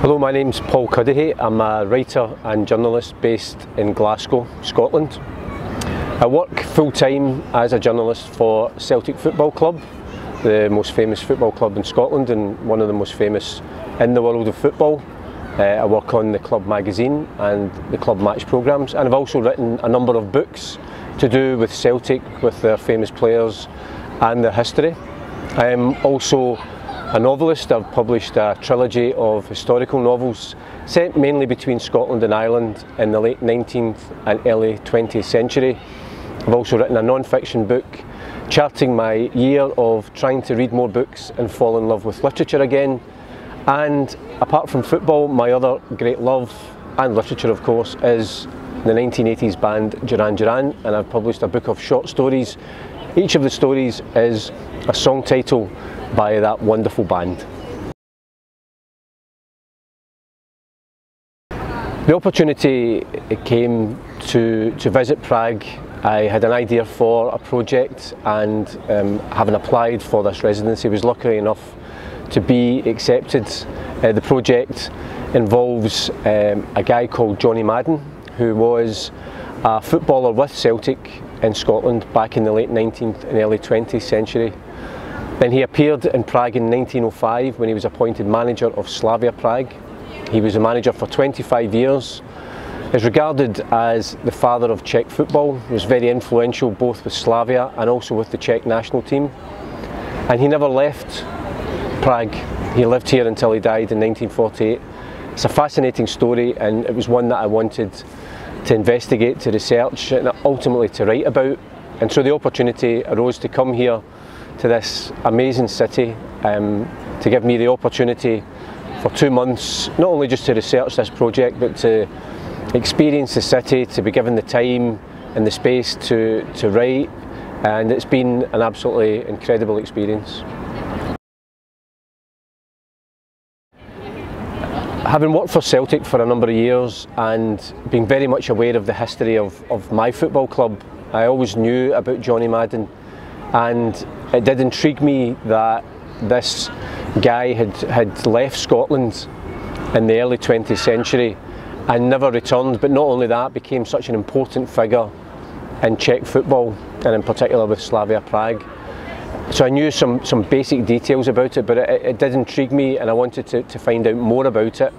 Hello, my name's Paul Cuddihy. I'm a writer and journalist based in Glasgow, Scotland. I work full-time as a journalist for Celtic Footbal Club, the most famous football club in Scotland and one of the most famous in the world of football. I work on the club magazine and the club match programmes, and I've also written a number of books to do with Celtic, with their famous players and their history. I am also a novelist. I've published a trilogy of historical novels set mainly between Scotland and Ireland in the late 19th and early 20th century. I've also written a non-fiction book charting my year of trying to read more books and fall in love with literature again. And apart from football, my other great love, and literature of course, is the 1980s band Duran Duran, and I've published a book of short stories. Each of the stories is a song title by that wonderful band. The opportunity came to visit Prague. I had an idea for a project, and having applied for this residency, was lucky enough to be accepted. The project involves a guy called Johnny Madden, who was a footballer with Celtic in Scotland back in the late 19th and early 20th century. Then he appeared in Prague in 1905 when he was appointed manager of Slavia Prague. He was a manager for 25 years. Is regarded as the father of Czech football. He was very influential both with Slavia and also with the Czech national team. And he never left Prague. He lived here until he died in 1948. It's a fascinating story, and it was one that I wanted to investigate, to research, and ultimately to write about. And so the opportunity arose to come here to this amazing city, to give me the opportunity for 2 months, not only just to research this project, but to experience the city, to be given the time and the space to write, and it's been an absolutely incredible experience. Having worked for Celtic for a number of years and being very much aware of the history of my football club, I always knew about Johnny Madden, and it did intrigue me that this guy had left Scotland in the early 20th century and never returned, but not only that, became such an important figure in Czech football, and in particular with Slavia Prague. So I knew some basic details about it, but it did intrigue me, and I wanted to find out more about it.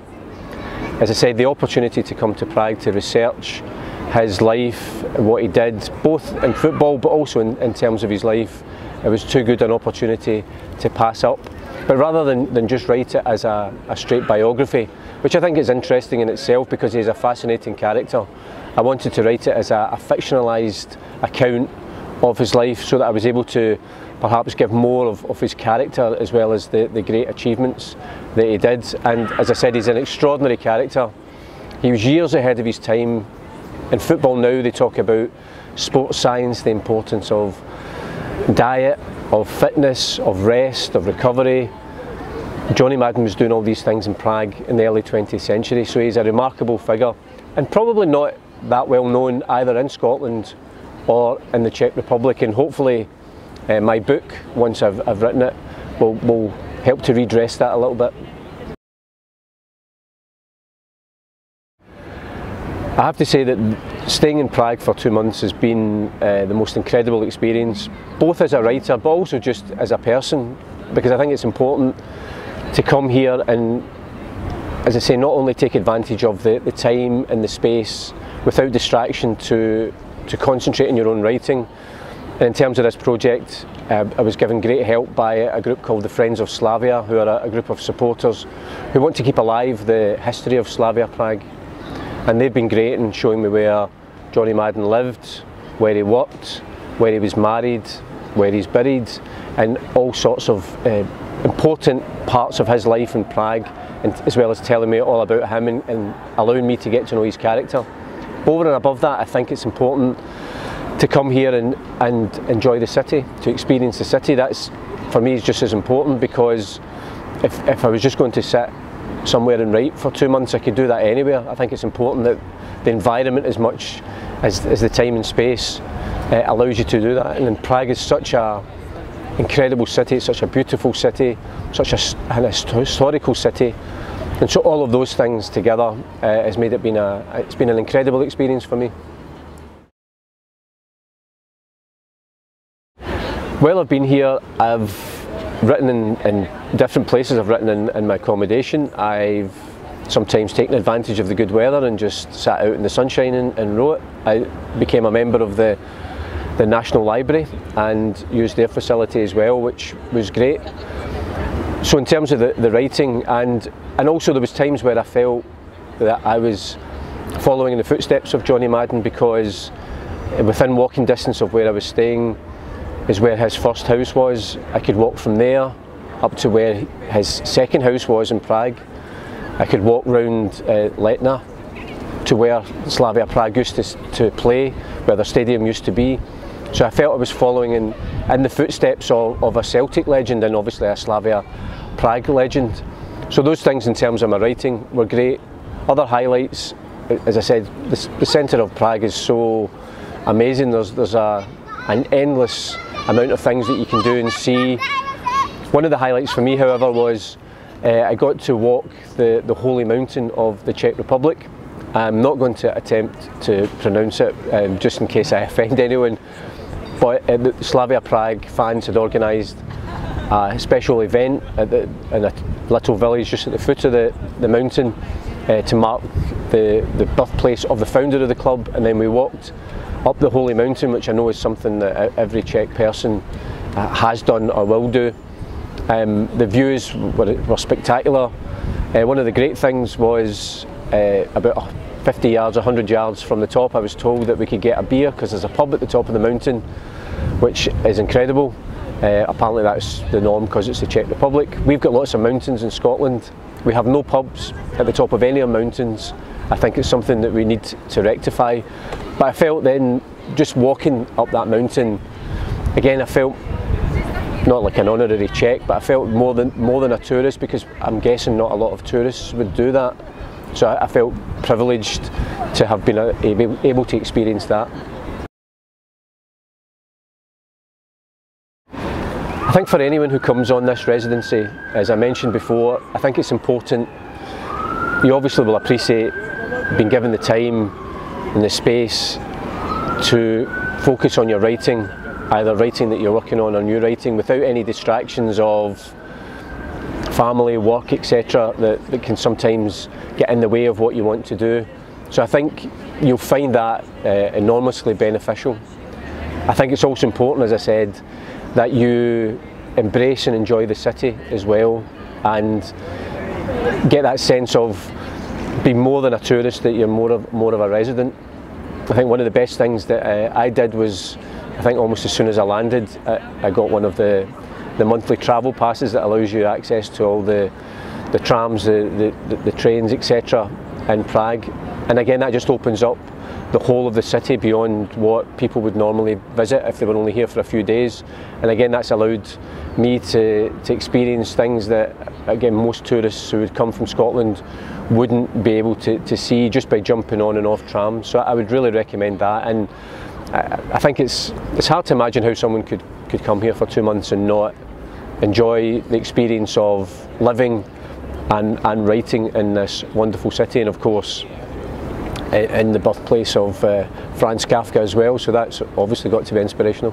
As I said, the opportunity to come to Prague to research his life, what he did, both in football but also in terms of his life, it was too good an opportunity to pass up. But rather than just write it as a straight biography, which I think is interesting in itself because he's a fascinating character, I wanted to write it as a fictionalised account of his life, so that I was able to perhaps give more of his character as well as the great achievements that he did. And as I said, he's an extraordinary character. He was years ahead of his time. In football now they talk about sports science, the importance of diet, of fitness, of rest, of recovery. Johnny Madden was doing all these things in Prague in the early 20th century, so he's a remarkable figure, and probably not that well known either in Scotland or in the Czech Republic. And hopefully my book, once I've written it, will help to redress that a little bit. I have to say that staying in Prague for 2 months has been the most incredible experience, both as a writer but also just as a person, because I think it's important to come here and, as I say, not only take advantage of the time and the space without distraction to concentrate on your own writing. And in terms of this project, I was given great help by a group called the Friends of Slavia, who are a group of supporters who want to keep alive the history of Slavia Prague. And they've been great in showing me where Johnny Madden lived, where he worked, where he was married, where he's buried, and all sorts of important parts of his life in Prague, and as well as telling me all about him and allowing me to get to know his character. Over and above that, I think it's important to come here and enjoy the city, to experience the city. That's, for me, is just as important, because if I was just going to sit somewhere and write for 2 months, I could do that anywhere. I think it's important that the environment, as much as the time and space, allows you to do that. And Prague is such an incredible city, it's such a beautiful city, such an historical city, And so all of those things together has made it it's been an incredible experience for me. While I've been here, I've written in different places. I've written in my accommodation. I've sometimes taken advantage of the good weather and just sat out in the sunshine and wrote. I became a member of the National Library and used their facility as well, which was great. So in terms of the writing, and also there was times where I felt that I was following in the footsteps of Johnny Madden, because within walking distance of where I was staying is where his first house was. I could walk from there up to where his second house was in Prague. I could walk round Letna to where Slavia Prague used to play, where their stadium used to be. So I felt I was following in the footsteps of a Celtic legend and obviously a Slavia Prague legend. So those things in terms of my writing were great. Other highlights, as I said, the centre of Prague is so amazing. There's an endless amount of things that you can do and see. One of the highlights for me, however, was I got to walk the holy mountain of the Czech Republic. I'm not going to attempt to pronounce it just in case I offend anyone, but the Slavia Prague fans had organised a special event in a little village just at the foot of the mountain to mark the birthplace of the founder of the club, and then we walked up the holy mountain, which I know is something that every Czech person has done or will do. The views were spectacular. One of the great things was about 50 yards, 100 yards from the top, I was told that we could get a beer because there's a pub at the top of the mountain, which is incredible. Apparently that's the norm because it's the Czech Republic. We've got lots of mountains in Scotland. We have no pubs at the top of any of our mountains. I think it's something that we need to rectify. But I felt then, just walking up that mountain, again I felt not like an honorary Czech, but I felt more than a tourist, because I'm guessing not a lot of tourists would do that. So I felt privileged to have been able to experience that. I think for anyone who comes on this residency, as I mentioned before, I think it's important. You obviously will appreciate being given the time and the space to focus on your writing, either writing that you're working on or new writing, without any distractions of family, work, etc. that can sometimes get in the way of what you want to do. So I think you'll find that enormously beneficial. I think it's also important, as I said, that you embrace and enjoy the city as well, and get that sense of being more than a tourist, that you're more of a resident. I think one of the best things that I did was, I think almost as soon as I landed, I got one of the monthly travel passes that allows you access to all the trams, the trains, etc. in Prague. And again, that just opens up the whole of the city beyond what people would normally visit if they were only here for a few days. And again, that's allowed me to experience things that, again, most tourists who would come from Scotland wouldn't be able to see just by jumping on and off trams. So I would really recommend that. And I think it's hard to imagine how someone could come here for 2 months and not enjoy the experience of living and writing in this wonderful city, and of course in the birthplace of Franz Kafka as well, so that's obviously got to be inspirational.